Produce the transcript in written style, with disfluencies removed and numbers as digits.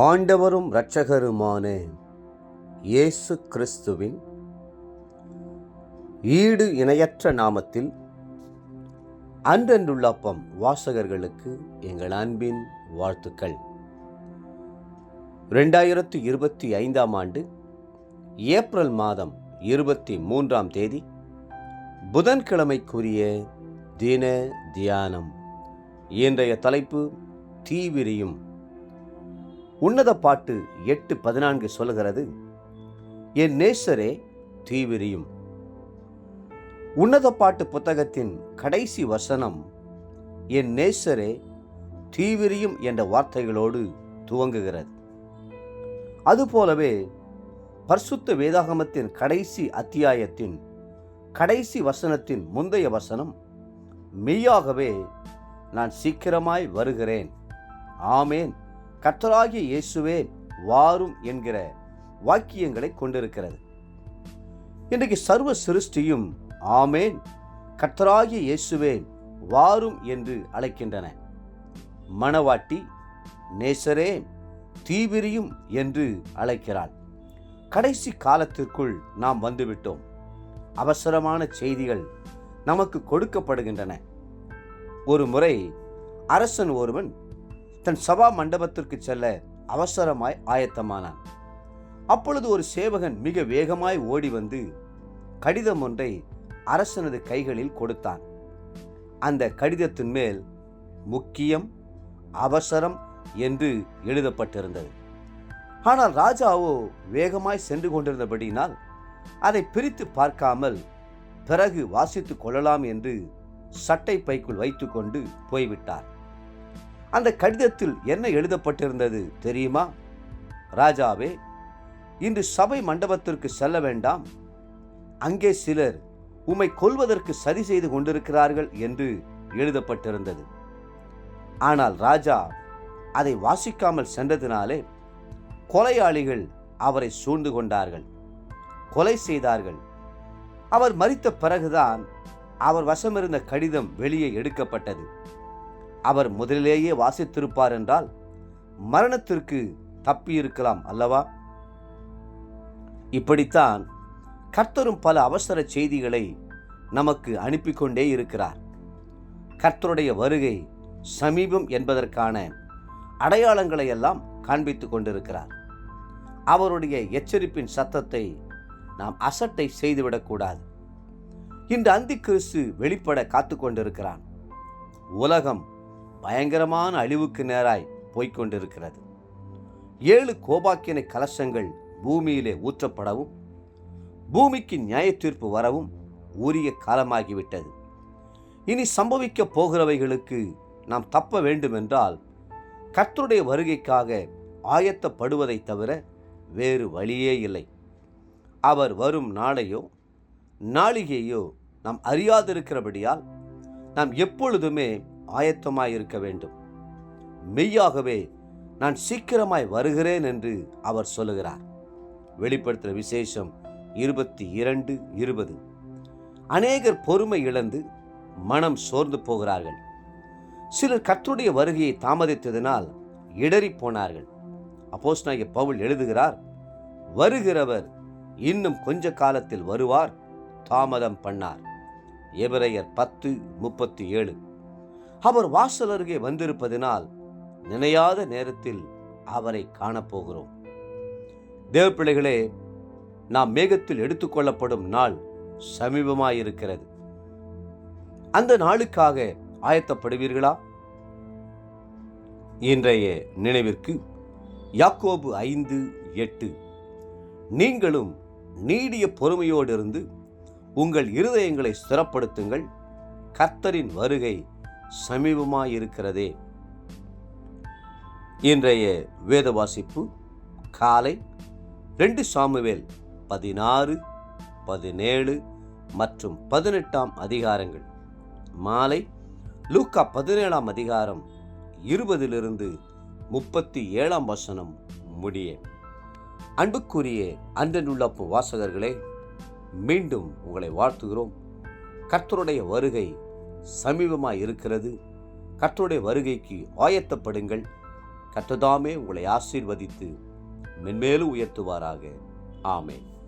ஆண்டவரும் இரட்சகருமான இயேசு கிறிஸ்துவின் ஈடு இணையற்ற நாமத்தில் அன்றன்றுள்ள அப்பம் வாசகர்களுக்கு எங்கள் அன்பின் வாழ்த்துக்கள். 2025 ஆண்டு ஏப்ரல் மாதம் 23ஆம் தேதி புதன்கிழமைக்குரிய தின தியானம். இன்றைய தலைப்பு தீவிரியும். உன்னத பாட்டு 8:14 சொல்கிறது, என் நேசரே தீவிரியும். உன்னத பாட்டு புத்தகத்தின் கடைசி வசனம் என் நேசரே தீவிரியும் என்ற வார்த்தைகளோடு துவங்குகிறது. அதுபோலவே பரிசுத்த வேதாகமத்தின் கடைசி அத்தியாயத்தின் கடைசி வசனத்தின் முந்தைய வசனம் மெய்யாகவே நான் சீக்கிரமாய் வருகிறேன், ஆமேன், கர்த்தராகிய இயேசுவே வாரும் என்கிற வாக்கியங்களை கொண்டிருக்கிறது. இன்றைக்கு சர்வ சிருஷ்டியும் ஆமேன், கர்த்தராகிய இயேசுவே வாரும் என்று அழைக்கின்றன. மணவாட்டி நேசரே தீவிரியும் என்று அழைக்கிறாள். கடைசி காலத்திற்குள் நாம் வந்துவிட்டோம். அவசரமான செய்திகள் நமக்கு கொடுக்கப்படுகின்றன. ஒரு முறை அரசன் ஒருவன் தன் சபா மண்டபத்திற்கு செல்ல அவசரமாய் ஆயத்தமானான். அப்பொழுது ஒரு சேவகன் மிக வேகமாய் ஓடி வந்து கடிதம் ஒன்றை அரசனது கைகளில் கொடுத்தான். அந்த கடிதத்தின் மேல் முக்கியம், அவசரம் என்று எழுதப்பட்டிருந்தது. ஆனால் ராஜாவோ வேகமாய் சென்று கொண்டிருந்தபடியினால் அதை பிரித்து பார்க்காமல் பிறகு வாசித்துக் கொள்ளலாம் என்று சட்டை பைக்குள் வைத்துக்கொண்டு போய்விட்டார். அந்த கடிதத்தில் என்ன எழுதப்பட்டிருந்தது தெரியுமா? ராஜாவே, இன்று சபை மண்டபத்திற்கு செல்ல வேண்டாம், அங்கே சிலர் உம்மை கொல்வதற்கு சதி செய்து கொண்டிருக்கிறார்கள் என்று எழுதப்பட்டிருந்தது. ஆனால் ராஜா அதை வாசிக்காமல் சென்றதினாலே கொலையாளிகள் அவரை சூழ்ந்து கொண்டார்கள், கொலை செய்தார்கள். அவர் மரித்த பிறகுதான் அவர் வசமிருந்த கடிதம் வெளியே எடுக்கப்பட்டது. அவர் முதலிலேயே வாசித்திருப்பார் என்றால் மரணத்திற்கு தப்பியிருக்கலாம் அல்லவா? இப்படித்தான் கர்த்தரும் பல அவசர செய்திகளை நமக்கு அனுப்பி கொண்டே இருக்கிறார். கர்த்தருடைய வருகை சமீபம் என்பதற்கான அடையாளங்களை எல்லாம் காண்பித்துக் கொண்டிருக்கிறார். அவருடைய எச்சரிப்பின் சத்தத்தை நாம் அசட்டை செய்துவிடக்கூடாது. இன்று அந்தி கிறிஸ்து வெளிப்பட காத்து கொண்டிருக்கிறான். உலகம் பயங்கரமான அழிவுக்கு நேராய் போய்கொண்டிருக்கிறது. 7 கோபாக்கினை கலசங்கள் பூமியிலே ஊற்றப்படவும் பூமிக்கு நியாய தீர்ப்பு வரவும் உரிய காலமாகிவிட்டது. இனி சம்பவிக்க போகிறவைகளுக்கு நாம் தப்ப வேண்டுமென்றால் கர்த்தருடைய வருகைக்காக ஆயத்தப்படுவதை தவிர வேறு வழியே இல்லை. அவர் வரும் நாளையோ நாளிகையோ நாம் அறியாதிருக்கிறபடியால் நாம் எப்பொழுதுமே ஆயத்தமாயிருக்க வேண்டும். மெய்யாகவே நான் சீக்கிரமாய் வருகிறேன் என்று அவர் சொல்லுகிறார். வெளிப்படுத்துகிற விசேஷம் 22:20. அநேகர் பொறுமை இழந்து மனம் சோர்ந்து போகிறார்கள். சிலர் கர்த்தருடைய வருகையை தாமதித்ததினால் இடறி போனார்கள். அப்போஸ்தலனாகிய பவுல் எழுதுகிறார், வருகிறவர் இன்னும் கொஞ்ச காலத்தில் வருவார், தாமதம் பண்ணார். எபிரெயர் 10:37. அவர் வாசல் அருகே வந்திருப்பதினால் நினையாத நேரத்தில் அவரை காணப்போகிறோம். தேவ பிள்ளைகளே, நாம் மேகத்தில் எடுத்துக்கொள்ளப்படும் நாள் சமீபமாயிருக்கிறது. அந்த நாளுக்காக ஆயத்தப்படுவீர்களா? இன்றைய நினைவிற்கு யாக்கோபு 5:8. நீங்களும் நீடிய பொறுமையோடு இருந்து உங்கள் இருதயங்களை ஸ்திரப்படுத்துங்கள், கர்த்தரின் வருகை சமீபமாயிருக்கிறதே. இன்றைய வேத வாசிப்பு காலை 2 சாமுவேல் 16, 17 மற்றும் 18 அதிகாரங்கள். மாலை லூக்கா 17 அதிகாரம் 20 37 வசனம் முடிய. அன்புக்குரிய அன்றனுள்ள வாசகர்களே, மீண்டும் உங்களை வாழ்த்துகிறோம். கர்த்தருடைய வருகை சமீபமாய் இருக்கிறது. கர்த்தருடைய வருகைக்கு ஆயத்தப்படுங்கள். கர்த்தர் தாமே உங்களை ஆசீர்வதித்து மென்மேலும் உயர்த்துவாராக. ஆமென்.